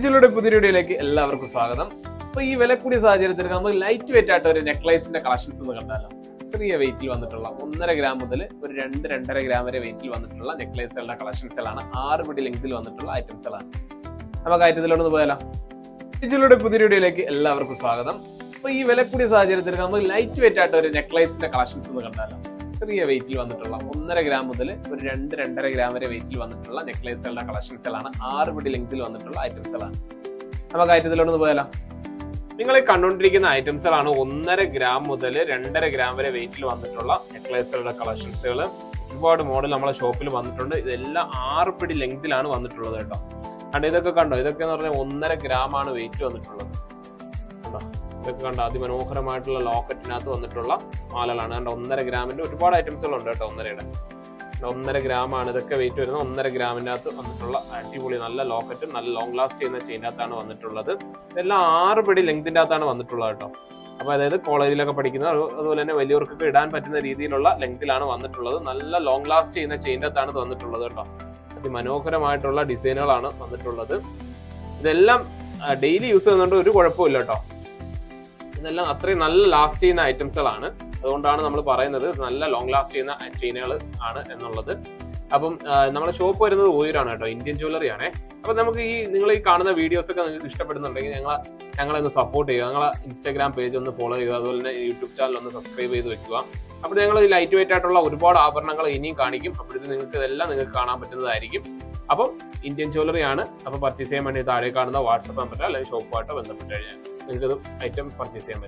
ിലൂടെ പുതിയ വീഡിയോയിലേക്ക് എല്ലാവർക്കും സ്വാഗതം. അപ്പൊ ഈ വില കൂടിയ സാഹചര്യത്തിൽ നമുക്ക് ലൈറ്റ് വെയിറ്റ് ആയിട്ട് ഒരു നെക്ലൈസിന്റെ കളക്ഷൻസ് ഒന്ന് കണ്ടാലോ. ചെറിയ വെയിറ്റിൽ വന്നിട്ടുള്ള 1.5 ഗ്രാം മുതൽ ഒരു 2-2.5 ഗ്രാം വരെ വെയിറ്റിൽ വന്നിട്ടുള്ള നെക്ലൈസുകളുടെ കളക്ഷൻസുകളാണ്. 6 പിടി ലെങ്തിൽ വന്നിട്ടുള്ള ഐറ്റംസുകളാണ്. നമുക്ക് ഐറ്റത്തിലോട്ട് പോയാലോ. ിലൂടെ പുതിയ വീഡിയോയിലേക്ക് എല്ലാവർക്കും സ്വാഗതം. അപ്പൊ ഈ വില കൂടിയ സാഹചര്യത്തിൽ നമുക്ക് ലൈറ്റ് വെയിറ്റ് ആയിട്ട് ഒരു നെക്ലൈസിന്റെ കളക്ഷൻസ് ഒന്ന് കണ്ടാലോ. ചെറിയ വെയിറ്റിൽ വന്നിട്ടുള്ള 1.5 ഗ്രാം മുതൽ ഒരു 2-2.5 ഗ്രാം വരെ വെയിറ്റിൽ വന്നിട്ടുള്ള നെക്ലൈസുകളുടെ കളക്ഷൻസുകളാണ്. 6 പിടി ലെങ്തിൽ വന്നിട്ടുള്ള ഐറ്റംസുകളാണ്. നമുക്ക് ഐറ്റത്തിലോട്ട് പോയാലോ. നിങ്ങൾ കണ്ടുകൊണ്ടിരിക്കുന്ന ഐറ്റംസുകളാണ് 1.5 ഗ്രാം മുതൽ 2.5 ഗ്രാം വരെ വെയിറ്റിൽ വന്നിട്ടുള്ള നെക്ലൈസുകളുടെ കളക്ഷൻസുകൾ. ഒരുപാട് മോഡൽ നമ്മളെ ഷോപ്പിൽ വന്നിട്ടുണ്ട്. ഇതെല്ലാം 6 പിടി ലെങ്തിലാണ് വന്നിട്ടുള്ളത് കേട്ടോ. കണ്ടോ, ഇതൊക്കെ കണ്ടോ, ഇതൊക്കെ എന്ന് പറഞ്ഞാൽ 1.5 ഗ്രാം ആണ് വെയിറ്റ് വന്നിട്ടുള്ളത്. കണ്ടോ, ഇതൊക്കെ കണ്ടോ, അതിമനോഹരമായിട്ടുള്ള ലോക്കറ്റിനകത്ത് വന്നിട്ടുള്ള മാലകളാണ്. കണ്ടോ, 1.5 ഗ്രാമിന്റെ ഒരുപാട് ഐറ്റംസുകളുണ്ട് കേട്ടോ. 1.5 ഗ്രാം ആണ് ഇതൊക്കെ വെയിറ്റ് വരുന്നത്. 1.5 ഗ്രാമിന്റെ അകത്ത് വന്നിട്ടുള്ള അടിപൊളി നല്ല ലോക്കറ്റും നല്ല ലോങ് ലാസ്റ്റ് ചെയ്യുന്ന ചെയിനകത്താണ് വന്നിട്ടുള്ളത്. ഇതെല്ലാം 6 പിടി ലെങ്തിന്റെ അകത്താണ് വന്നിട്ടുള്ളത് കേട്ടോ. അപ്പൊ അതായത് കോളേജിലൊക്കെ പഠിക്കുന്ന അതുപോലെ തന്നെ വലിയവർക്കൊക്കെ ഇടാൻ പറ്റുന്ന രീതിയിലുള്ള ലെങ്തിലാണ് വന്നിട്ടുള്ളത്. നല്ല ലോങ് ലാസ്റ്റ് ചെയ്യുന്ന ചെയിൻ്റെ അകത്താണ് വന്നിട്ടുള്ളത് കേട്ടോ. അതിമനോഹരമായിട്ടുള്ള ഡിസൈനുകളാണ് വന്നിട്ടുള്ളത്. ഇതെല്ലാം ഡെയിലി യൂസ് ചെയ്യുന്നതുകൊണ്ട് ഒരു കുഴപ്പമില്ല കേട്ടോ. ഇതെല്ലാം അത്രയും നല്ല ലാസ്റ്റ് ചെയ്യുന്ന ഐറ്റംസുകളാണ്. അതുകൊണ്ടാണ് നമ്മൾ പറയുന്നത് നല്ല ലോങ് ലാസ്റ്റ് ചെയ്യുന്ന ചെയിനുകൾ ആണ് എന്നുള്ളത്. അപ്പം നമ്മുടെ ഷോപ്പ് വരുന്നത് ഓയൂരാണ് കേട്ടോ. ഇന്ത്യൻ ജ്വല്ലറി ആണേ. അപ്പൊ നമുക്ക് നിങ്ങൾ ഈ കാണുന്ന വീഡിയോസ് ഒക്കെ നിങ്ങൾക്ക് ഇഷ്ടപ്പെടുന്നുണ്ടെങ്കിൽ ഞങ്ങളെ ഒന്ന് സപ്പോർട്ട് ചെയ്യുക. ഞങ്ങളെ ഇൻസ്റ്റാഗ്രാം പേജ് ഒന്ന് ഫോളോ ചെയ്യുക. അതുപോലെ തന്നെ യൂട്യൂബ് ചാനൽ ഒന്ന് സബ്സ്ക്രൈബ് ചെയ്ത് വെക്കുക. അപ്പോൾ ഞങ്ങൾ ഈ ലൈറ്റ് വെയിറ്റ് ആയിട്ടുള്ള ഒരുപാട് ആഭരണങ്ങൾ ഇനിയും കാണിക്കും. അപ്പോഴത്തെ നിങ്ങൾക്ക് ഇതെല്ലാം നിങ്ങൾക്ക് കാണാൻ പറ്റുന്നതായിരിക്കും. അപ്പം ഇന്ത്യൻ ജ്വല്ലറി ആണ്. അപ്പോൾ പർച്ചേസ് ചെയ്യാൻ വേണ്ടി താഴെ കാണുന്ന വാട്സ്ആപ്പ് നമ്പറിലോ അല്ലെങ്കിൽ ഷോപ്പുമായിട്ടോ ബന്ധപ്പെട്ട് കഴിഞ്ഞാൽ നിങ്ങൾക്ക് ഐറ്റം പർച്ചേസ് ചെയ്യാൻ പറ്റും.